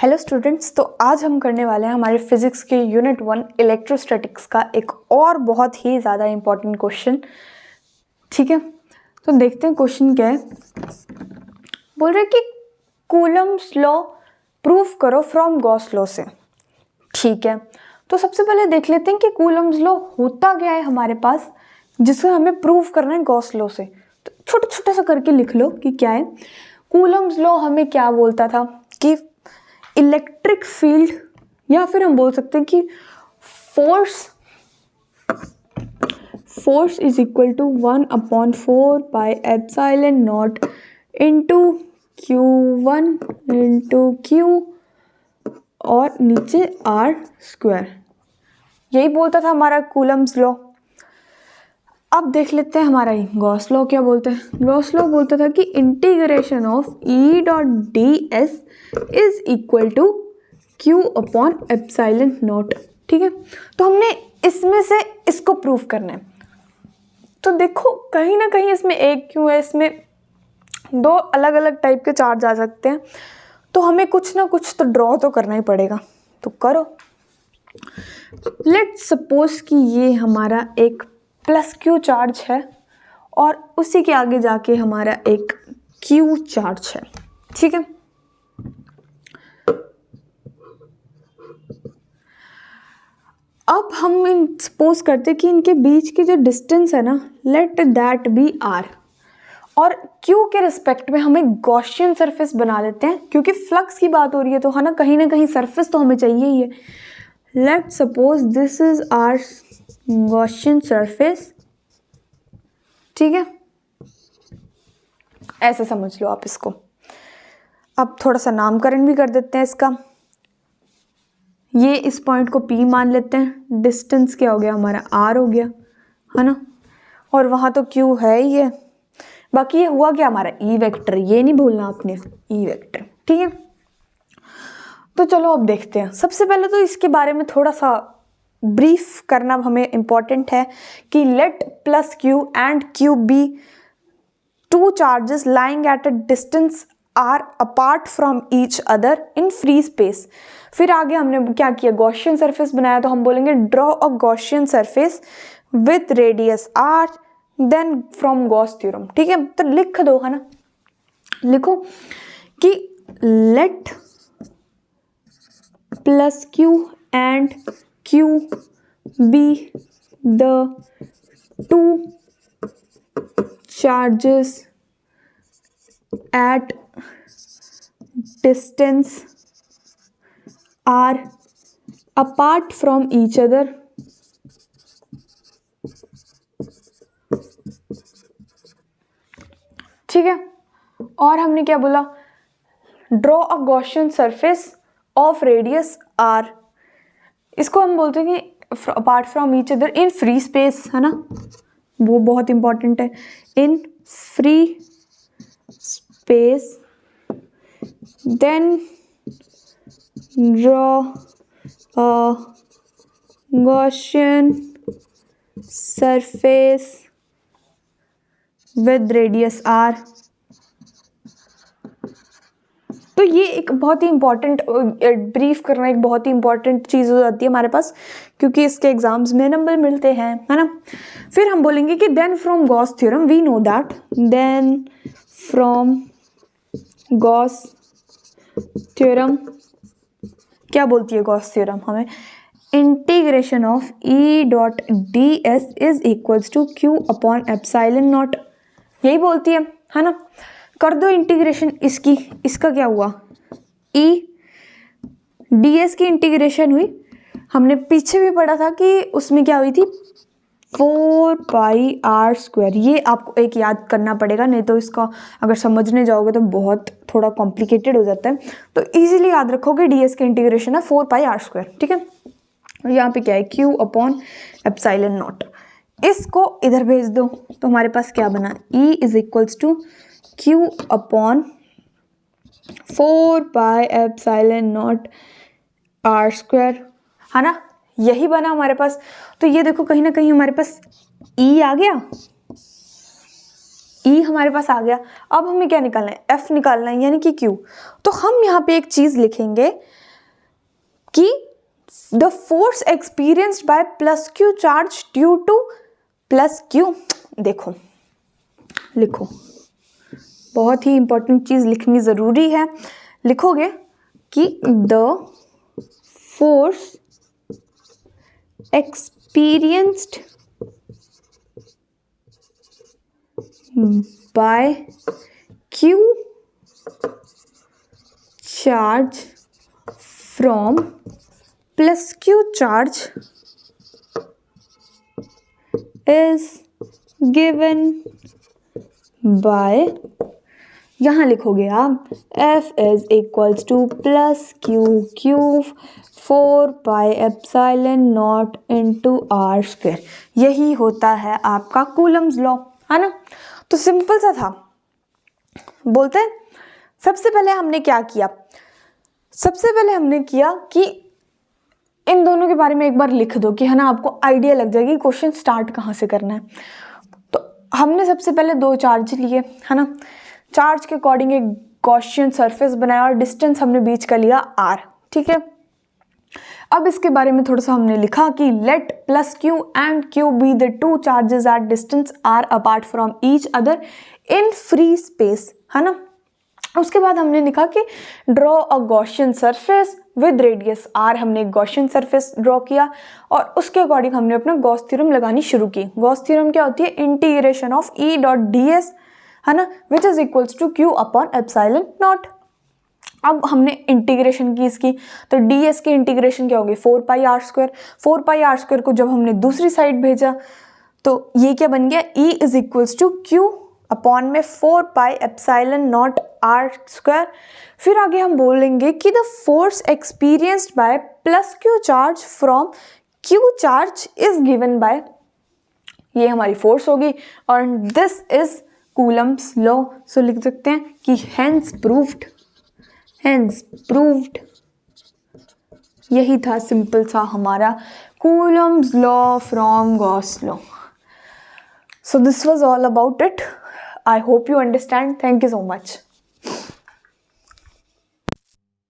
Hello students, तो आज हम करने वाले हैं हमारे फिजिक्स के यूनिट 1 इलेक्ट्रोस्टैटिक्स का एक और बहुत ही ज़्यादा इम्पॉर्टेंट क्वेश्चन। ठीक है, तो देखते हैं क्वेश्चन क्या है। बोल रहे कि कूलम्स लॉ प्रूफ करो फ्रॉम गॉस लॉ से। ठीक है, तो सबसे पहले देख लेते हैं कि कूलम्स लॉ होता क्या है हमारे पास, जिसे हमें प्रूफ करना है गॉस लॉ से। तो छोटा छोटा सा करके लिख लो कि क्या है। कूलम्स लॉ हमें क्या बोलता था कि इलेक्ट्रिक फील्ड, या फिर हम बोल सकते हैं कि force is equal to 1/4 into Q1 into Q और नीचे R²। यही बोलता था हमारा कूलम्स लॉ। अब देख लेते हैं हमारा गॉस लॉ क्या बोलते हैं। गॉस लॉ बोलता था कि integration of E dot D S is equal to Q/ε0। ठीक है, तो हमने इसमें से इसको प्रूफ करना है। तो देखो कहीं ना कहीं इसमें एक क्यों है, इसमें दो अलग अलग टाइप के चार्ज आ सकते हैं, तो हमें कुछ ना कुछ तो ड्रॉ तो करना ही पड़ेगा। तो करो। लेट्स सपोज कि ये हमारा एक +Q चार्ज है और उसी के आगे जाके हमारा एक Q चार्ज है। ठीक है, अब हम सपोज करते कि इनके बीच की जो डिस्टेंस है ना, लेट दैट बी R, और Q के रिस्पेक्ट में हमें गॉसियन सरफेस बना लेते हैं, क्योंकि फ्लक्स की बात हो रही है तो है ना, कहीं ना कहीं सरफेस तो हमें चाहिए ही है। Let suppose this is our Gaussian surface. ठीक है, ऐसे समझ लो आप इसको। अब थोड़ा सा नामकरण भी कर देते हैं इसका। ये इस पॉइंट को P मान लेते हैं। डिस्टेंस क्या हो गया हमारा, R हो गया, है ना, और वहाँ तो Q है ही है। बाकी ये हुआ क्या हमारा E वेक्टर, ये नहीं भूलना आपने, E वेक्टर। ठीक है, तो चलो अब देखते हैं। सबसे पहले तो इसके बारे में थोड़ा सा ब्रीफ करना हमें इम्पॉर्टेंट है कि let +Q and Q be two charges lying at a distance r apart from each other in free space। फिर आगे हमने क्या किया, गॉसियन सरफेस बनाया, तो हम बोलेंगे draw a Gaussian surface with radius r then from Gauss theorem. ठीक है, तो लिख दो, है ना, लिखो कि let +Q and Q be the two charges at distance r apart from each other ठीक है, और हमने क्या बोला, draw a Gaussian surface of radius r। इसको हम बोलते हैं कि apart from each other in free space, है ना, वो बहुत इंपॉर्टेंट है। In free space then draw a Gaussian surface with radius r। तो ये एक बहुत ही इंपॉर्टेंट, ब्रीफ करना एक बहुत ही इंपॉर्टेंट चीज़ हो जाती है हमारे पास, क्योंकि इसके एग्जाम्स में नंबर मिलते हैं, है ना। फिर हम बोलेंगे कि then from Gauss theorem we know that, then from Gauss theorem क्या बोलती है गॉस थ्योरम हमें, integration of E dot D S is equals to Q/ε0। यही बोलती है ना। कर दो इंटीग्रेशन इसकी, इसका क्या हुआ, E ds की इंटीग्रेशन हुई। हमने पीछे भी पढ़ा था कि उसमें क्या हुई थी, 4πr²। ये आपको एक याद करना पड़ेगा, नहीं तो इसका अगर समझने जाओगे तो बहुत थोड़ा कॉम्प्लिकेटेड हो जाता है। तो इजीली याद रखोगे ds की इंटीग्रेशन है 4πr²। ठीक है, और यहाँ पे क्या है, Q/ε0। इसको इधर भेज दो तो हमारे पास क्या बना, E is equals to Q/4πε0 r², है ना, यही बना हमारे पास। तो ये देखो कहीं ना कहीं हमारे पास E आ गया, ई हमारे पास आ गया। अब हमें क्या निकालना है, एफ निकालना है, यानी कि क्यू। तो हम यहाँ पे एक चीज लिखेंगे कि the force experienced by plus Q charge due two plus Q. देखो लिखो, बहुत ही इंपॉर्टेंट चीज लिखनी जरूरी है। लिखोगे कि the force experienced by Q charge from plus Q charge is given by, यहाँ लिखोगे आप F is equals to plus Q cube 4 pi epsilon naught into R square. यही होता है आपका कूलम्स लॉ, है ना। तो सिंपल सा था। बोलते हैं सबसे पहले हमने क्या किया, सबसे पहले हमने किया कि इन दोनों के बारे में एक बार लिख दो कि है ना, आपको आइडिया लग जाएगी क्वेश्चन स्टार्ट कहाँ से करना है। तो हमने सबसे पहले दो चार्ज लिए, है ना। चार्ज के अकॉर्डिंग एक गॉसियन सरफेस बनाया और डिस्टेंस हमने बीच का लिया r, ठीक है। अब इसके बारे में थोड़ा सा हमने लिखा कि let plus Q and Q be the two charges at distance R apart from each other in free space, है ना। उसके बाद हमने लिखा कि draw a Gaussian surface with radius R. हमने एक गॉसियन सरफेस ड्रॉ किया और उसके अकॉर्डिंग हमने अपना गॉस थ्योरम लगानी शुरू की। गॉस थ्योरम क्या होती है, integration of E dot D S, है ना, which is equals to Q upon epsilon naught. अब हमने इंटीग्रेशन की इसकी, तो डी एस की इंटीग्रेशन क्या होगी, 4 pi r square. 4 pi r square को जब हमने दूसरी साइड भेजा तो ये क्या बन गया, E is equals to Q upon में 4 pi epsilon naught R square. फिर आगे हम बोलेंगे कि the force experienced by plus Q charge from Q charge is given by, ये हमारी फोर्स होगी और this is Coulomb's law. So लिख सकते हैं कि हेंस प्रूव्ड, हेंस प्रूव्ड। यही था सिंपल सा हमारा Coulomb's law from Gauss law. So this was all about it. I hope you understand. Thank you so much.